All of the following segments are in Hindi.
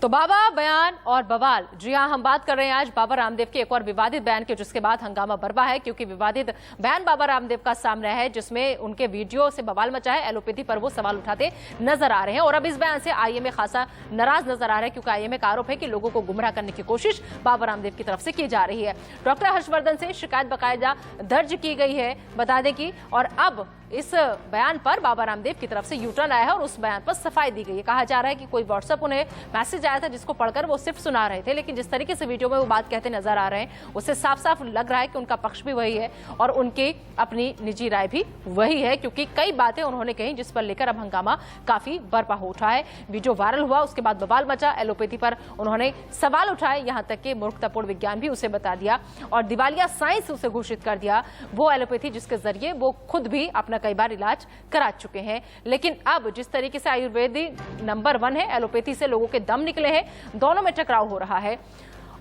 तो बाबा बयान और बवाल, जी हाँ, हम बात कर रहे हैं आज बाबा रामदेव के एक और विवादित बयान के, जिसके बाद हंगामा बरपा है क्योंकि विवादित बयान बाबा रामदेव का सामने है जिसमें उनके वीडियो से बवाल मचा है। एलोपैथी पर वो सवाल उठाते नजर आ रहे हैं और अब इस बयान से आईएमए खासा नाराज नजर आ रहा है क्योंकि आईएमए का आरोप है कि लोगों को गुमराह करने की कोशिश बाबा रामदेव की तरफ से की जा रही है। डॉक्टर हर्षवर्धन से शिकायत बाकायदा दर्ज की गई है बता दें कि, और अब इस बयान पर बाबा रामदेव की तरफ से यूटर्न आया है और उस बयान पर सफाई दी गई है। कहा जा रहा है कि कोई व्हाट्सएप उन्हें मैसेज आया था जिसको पढ़कर वो सिर्फ सुना रहे थे, लेकिन जिस तरीके से वीडियो में वो बात कहते नजर आ रहे हैं उससे साफ साफ लग रहा है कि उनका पक्ष भी वही है और उनकी अपनी निजी राय भी वही है, क्योंकि कई बातें उन्होंने कही जिस पर लेकर अब हंगामा काफी बरपा हो उठा है। वीडियो वायरल हुआ, उसके बाद बवाल मचा, एलोपैथी पर उन्होंने सवाल उठाए, यहां तक कि मूर्खतापूर्ण विज्ञान भी उसे बता दिया और दिवालिया साइंस उसे घोषित कर दिया। वो एलोपैथी जिसके जरिए वो खुद भी अपना कई बार इलाज करा चुके हैं, लेकिन अब जिस तरीके से आयुर्वेदी नंबर 1 है, एलोपैथी से लोगों के दम निकले हैं, दोनों में टकराव हो रहा है।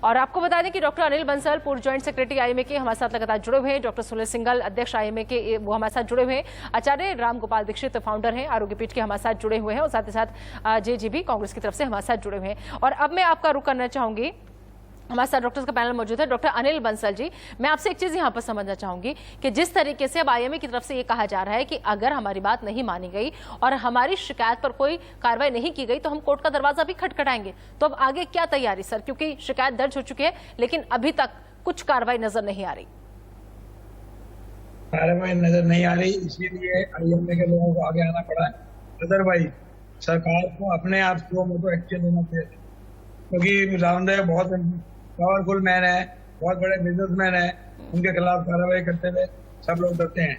और आपको बता दें कि डॉक्टर अनिल बंसल, पूर्व ज्वाइंट सेक्रेटरी आईएमए के, हमारे साथ लगातार जुड़े हुए हैं। डॉक्टर सुनील सिंघल, अध्यक्ष आईएमए के, वो हमारे साथ जुड़े हुए हैं। आचार्य राम गोपाल दीक्षित, फाउंडर हैं आरोग्य पीठ के, हमारे साथ जुड़े हुए हैं और साथ ही साथ जेजीबी कांग्रेस की तरफ से हमारे साथ जुड़े हुए हैं। और अब मैं आपका रुख करना चाहूंगी, हमारे साथ डॉक्टर्स का पैनल मौजूद है। डॉक्टर अनिल बंसल जी, मैं आपसे एक चीज यहाँ पर समझना चाहूंगी कि जिस तरीके से अब आईएमए की तरफ से ये कहा जा रहा है कि अगर हमारी बात नहीं मानी गई और हमारी शिकायत पर कोई कार्रवाई नहीं की गई तो हम कोर्ट का दरवाजा भी खटखटाएंगे, तो अब आगे क्या तैयारी सर? क्योंकि शिकायत दर्ज हो चुकी है लेकिन अभी तक कुछ कार्रवाई नजर नहीं आ रही। कार्रवाई नजर नहीं आ रही, इसीलिए आईएमए के लोगों को आगे आना पड़ा है। अदरवाइज सरकार को अपने आप को मोटो एक्शन लेना चाहिए, क्योंकि रामदेव बहुत पावरफुल मैन है, बहुत बड़े बिजनेसमैन है, उनके खिलाफ कार्रवाई करते हुए सब लोग डरते हैं।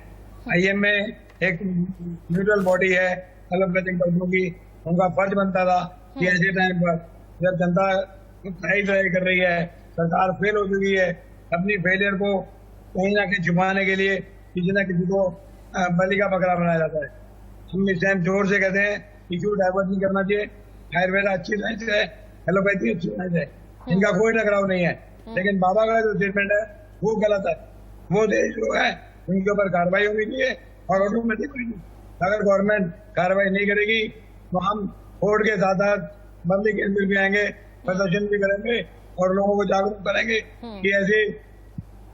आईएमए एक न्यूट्रल बॉडी है एलोपैथिक डॉक्टरों की, उनका फर्ज बनता था कि ऐसे टाइम पर जब जनता ट्राई कर रही है, सरकार फेल हो चुकी है, अपनी फेलियर को कहीं ना कहीं छुपाने के लिए किसी न किसी को बलि का बकरा बनाया जाता है। हम इस टाइम जोर से कहते हैं इशू डाइवर्ट नहीं करना चाहिए। आयुर्वेद अच्छी साइंस है, एलोपैथी अच्छी साइंस है, इनका कोई टकराव नहीं है, लेकिन बाबा का जो स्टेटमेंट है वो गलत है। वो देश जो है उनके ऊपर कार्रवाई होनी चाहिए और ऑटोमेटिक होगी। अगर गवर्नमेंट कार्रवाई नहीं करेगी तो हम कोर्ट के साथ साथ बंदी केंद्र भी आएंगे, प्रदर्शन भी करेंगे और लोगों को जागरूक करेंगे कि ऐसे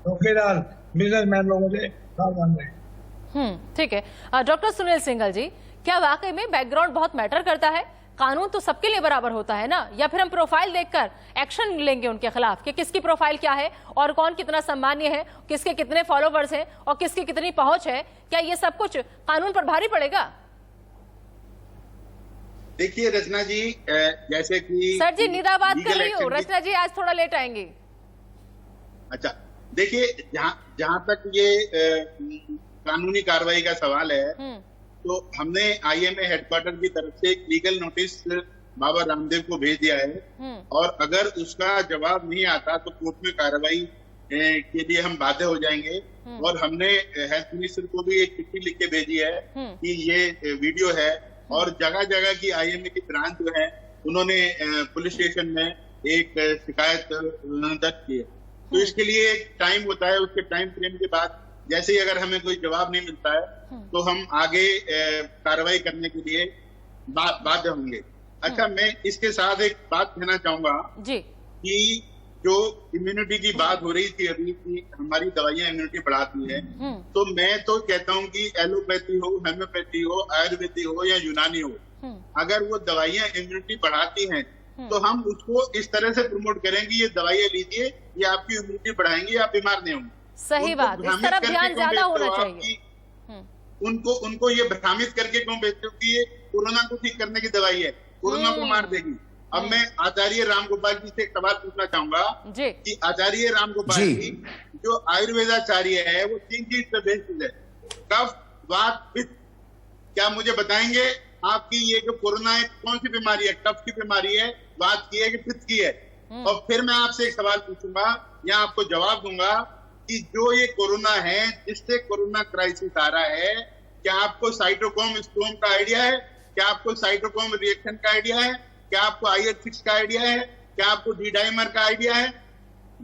धोखेदार बिजनेसमैन लोगों से सावधान रहें। ठीक है। डॉक्टर सुनील सिंघल जी, क्या वाकई में बैकग्राउंड बहुत मैटर करता है? कानून तो सबके लिए बराबर होता है ना, या फिर हम प्रोफाइल देखकर एक्शन लेंगे उनके खिलाफ कि किसकी प्रोफाइल क्या है और कौन कितना सम्मानीय है, किसके कितने फॉलोवर्स हैं और किसकी कितनी पहुंच है? क्या ये सब कुछ कानून पर भारी पड़ेगा? देखिए रचना जी, जैसे कि सर जी निदा बात कर रही हूँ, रचना जी आज थोड़ा लेट आएंगी। अच्छा, देखिए जहां तक ये कानूनी कार्रवाई का सवाल है तो हमने आईएमए हेडक्वार्टर की तरफ से एक लीगल नोटिस बाबा रामदेव को भेज दिया है और अगर उसका जवाब नहीं आता तो कोर्ट में कार्रवाई के लिए हम बाध्य हो जाएंगे। और हमने हेल्थ मिनिस्टर को भी एक चिट्ठी लिख के भेजी है कि ये वीडियो है और जगह जगह की आईएमए की ब्रांच जो है उन्होंने पुलिस स्टेशन में एक शिकायत दर्ज की है। तो इसके लिए एक टाइम होता है, उसके टाइम फ्रेम के बाद जैसे ही अगर हमें कोई जवाब नहीं मिलता है तो हम आगे कार्रवाई करने के लिए बाध्य होंगे। अच्छा, मैं इसके साथ एक बात कहना चाहूंगा जी कि जो इम्यूनिटी की बात हो रही थी अभी कि हमारी दवाइयां इम्यूनिटी बढ़ाती है, तो मैं तो कहता हूं कि एलोपैथी हो, होम्योपैथी हो, आयुर्वेदी हो या यूनानी हो, अगर वो दवाइयां इम्यूनिटी बढ़ाती हैं तो हम उसको इस तरह से प्रमोट करें कि ये दवाइयां लीजिए, ये आपकी इम्यूनिटी बढ़ाएंगी, आप बीमार नहीं होंगे। सही बात, इस तरफ ध्यान ज्यादा होना चाहिए। उनको ये भ्रमित करके क्यों बेचते हो कि ये कोरोना को ठीक करने की दवाई है, कोरोना को मार देगी। अब मैं आचार्य राम गोपाल जी से एक सवाल पूछना चाहूंगा कि आचार्य राम गोपाल जी जो आयुर्वेदाचार्य है वो 3 चीज पे बेस्ड है, कफ, वात, पित्त। क्या मुझे बताएंगे आपकी ये जो कोरोना है कौन सी बीमारी है? कफ की बीमारी है, वात की है कि पित्त की है? और फिर मैं आपसे एक सवाल पूछूंगा या आपको जवाब दूंगा कि जो ये कोरोना है, जिससे कोरोना क्राइसिस आ रहा है, क्या आपको साइटोक्रोम स्टॉर्म का आइडिया है? क्या आपको साइटोक्रोम रिएक्शन का आइडिया है? क्या आपको IH6 का आइडिया है? क्या आपको डी डाइमर का आइडिया है?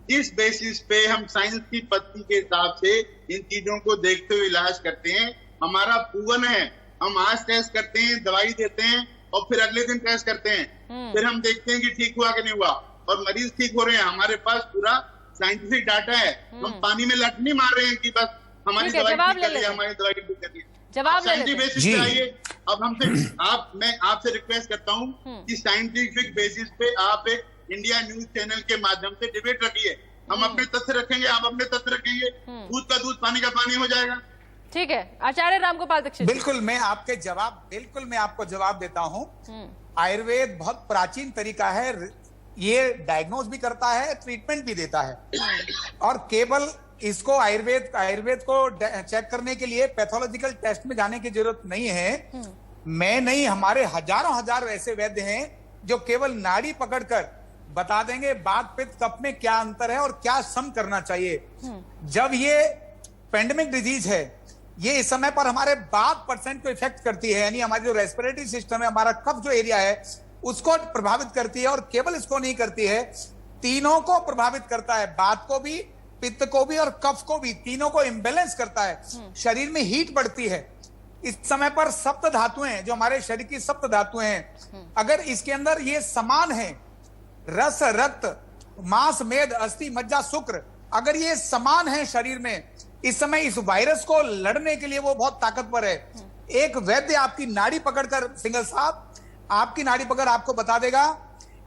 जिस बेसिस पे हम साइंस की पद्धति के हिसाब से इन चीजों को देखते हुए इलाज करते हैं, हमारा प्रूवन है। हम आज टेस्ट करते हैं, दवाई देते हैं, और फिर अगले दिन टेस्ट करते हैं, फिर हम देखते हैं कि ठीक हुआ कि नहीं हुआ, और मरीज ठीक हो रहे हैं। हमारे पास पूरा साइंटिफिक डाटा है, हम पानी में लट नहीं मार रहे हैं कि बस हमारी दवाई ठीक कर ली, हमारी दवाई ठीक कर ली। जवाब साइंटिफिक बेसिस पे आइए। अब मैं आपसे रिक्वेस्ट करता हूँ कि साइंटिफिक बेसिस पे आप एक इंडिया न्यूज चैनल के माध्यम से डिबेट रखिए। हम अपने तथ्य रखेंगे, आप अपने तथ्य रखेंगे, दूध का दूध पानी का पानी हो जाएगा। ठीक है, आचार्य रामगोपाल दीक्षित। बिल्कुल मैं आपको जवाब देता हूं। आयुर्वेद बहुत प्राचीन तरीका है, ये डायग्नोज भी करता है, ट्रीटमेंट भी देता है, और केवल इसको आयुर्वेद को चेक करने के लिए पैथोलॉजिकल टेस्ट में जाने की जरूरत नहीं है। मैं नहीं, हमारे हजारों ऐसे वैद्य हैं जो केवल नाड़ी पकड़कर बता देंगे बात पित्त कफ में क्या अंतर है और क्या सम करना चाहिए। जब ये पेंडेमिक डिजीज है, ये इस समय पर हमारे 12% को इफेक्ट करती है, यानी हमारी जो रेस्पिरेटरी सिस्टम है, हमारा कफ जो एरिया है, उसको प्रभावित करती है, और केवल इसको नहीं करती है, तीनों को प्रभावित करता है, बात को भी, पित्त को भी और कफ को भी, तीनों को इम्बेलेंस करता है। शरीर में हीट बढ़ती है। इस समय पर सप्त धातुएं, जो हमारे शरीर की सप्त धातुएं हैं, अगर इसके अंदर ये समान है, रस, रक्त, मांस, मेद, अस्थि, मज्जा, शुक्र, अगर ये समान है शरीर में, इस समय इस वायरस को लड़ने के लिए वो बहुत ताकतवर है। एक वैद्य आपकी नाड़ी पकड़कर, सिंघल साहब, आपकी नाड़ी पकड़ आपको बता देगा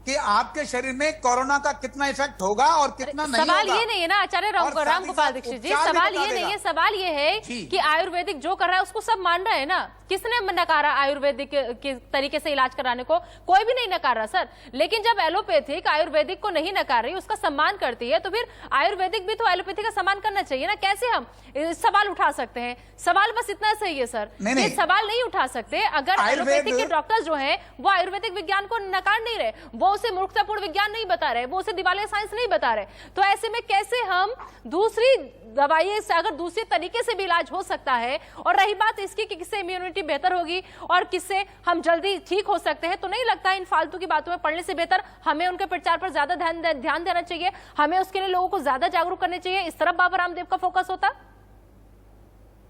कि आपके शरीर में कोरोना का कितना इफेक्ट होगा और कितना नहीं होगा। सवाल ये नहीं है ना आचार्य रामगोपाल दीक्षित जी, सवाल ये नहीं है, सवाल ये है कि आयुर्वेदिक जो कर रहा है उसको सब मान रहे हैं ना। किसने नकारा आयुर्वेदिक के तरीके से इलाज कराने को? कोई भी नहीं नकार रहा सर। लेकिन जब एलोपैथिक आयुर्वेदिक को नहीं नकार रही, उसका सम्मान करती है, तो फिर आयुर्वेदिक भी तो एलोपैथिक का सम्मान करना चाहिए ना। कैसे हम सवाल उठा सकते हैं? सवाल बस इतना सही है सर, ये सवाल नहीं उठा सकते अगर एलोपैथिक के डॉक्टर्स जो हैं वो आयुर्वेदिक विज्ञान को नकार नहीं रहे, वो उसे मूर्खतापूर्ण विज्ञान नहीं बता रहे, वो उसे दिवालिया साइंस नहीं बता रहे। तो ऐसे में कैसे हम दूसरी दवाई से, अगर दूसरे तरीके से भी इलाज हो सकता है, और रही बात इसकी कि किससे इम्यूनिटी बेहतर होगी और किससे हम जल्दी ठीक हो सकते हैं, तो नहीं लगता इन फालतू की बातों में पढ़ने से बेहतर हमें उनके प्रचार पर ज्यादा ध्यान देना चाहिए, हमें उसके लिए लोगों को ज्यादा जागरूक करने चाहिए। इस तरफ बाबा रामदेव का फोकस होता।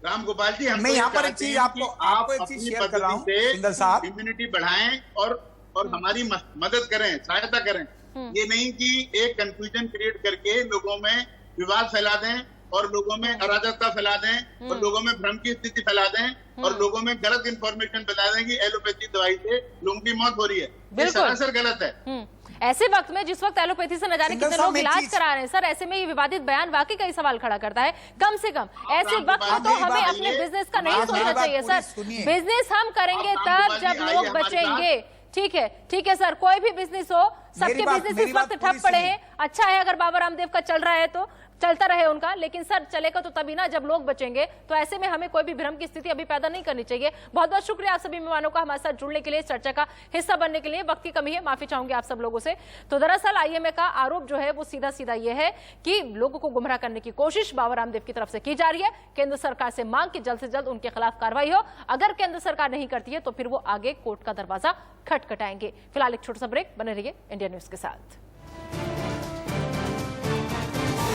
रामगोपाल जी, मैं यहाँ पर एक चीज आपको एक चीज शेयर कर रहा हूँ, सिंघल साहब, इम्यूनिटी बढ़ाएं और हमारी मदद करें, सहायता करें। ये नहीं कि एक कंफ्यूजन क्रिएट करके लोगों में विवाद फैला दें और लोगों में अराजकता फैला दें और लोगों में भ्रम की स्थिति फैला दें और लोगों में गलत इंफॉर्मेशन बता दें कि एलोपैथी दवाई से लोगों की मौत हो रही है। ये सरासर गलत है। ऐसे वक्त में, जिस वक्त एलोपैथी से न जाने कितने लोग इलाज करा रहे हैं सर, ऐसे में ये विवादित बयान वाकई कई सवाल खड़ा करता है। कम से कम ऐसे वक्त में तो हमें अपने बिजनेस का नहीं सोचना चाहिए सर। बिजनेस हम करेंगे तब जब लोग बचेंगे। ठीक है सर, कोई भी बिजनेस हो, सबके बिजनेस इस वक्त ठप पड़े हैं। अच्छा है अगर बाबा रामदेव का चल रहा है तो चलता रहे उनका, लेकिन सर चलेगा तो तभी ना जब लोग बचेंगे। तो ऐसे में हमें कोई भी भ्रम की स्थिति अभी पैदा नहीं करनी चाहिए। बहुत बहुत शुक्रिया आप सभी मेहमानों का हमारे साथ जुड़ने के लिए, चर्चा का हिस्सा बनने के लिए। वक्त की कमी है, माफी चाहूंगी आप सब लोगों से। तो दरअसल आईएमए का आरोप जो है वो सीधा सीधा ये है कि लोगों को गुमराह करने की कोशिश बाबा रामदेव की तरफ से की जा रही है। केंद्र सरकार से मांग कि जल्द से जल्द उनके खिलाफ कार्रवाई हो। अगर केंद्र सरकार नहीं करती है तो फिर वो आगे कोर्ट का दरवाजा खटखटाएंगे। फिलहाल एक छोटा सा ब्रेक, बने रहिए इंडिया न्यूज के साथ।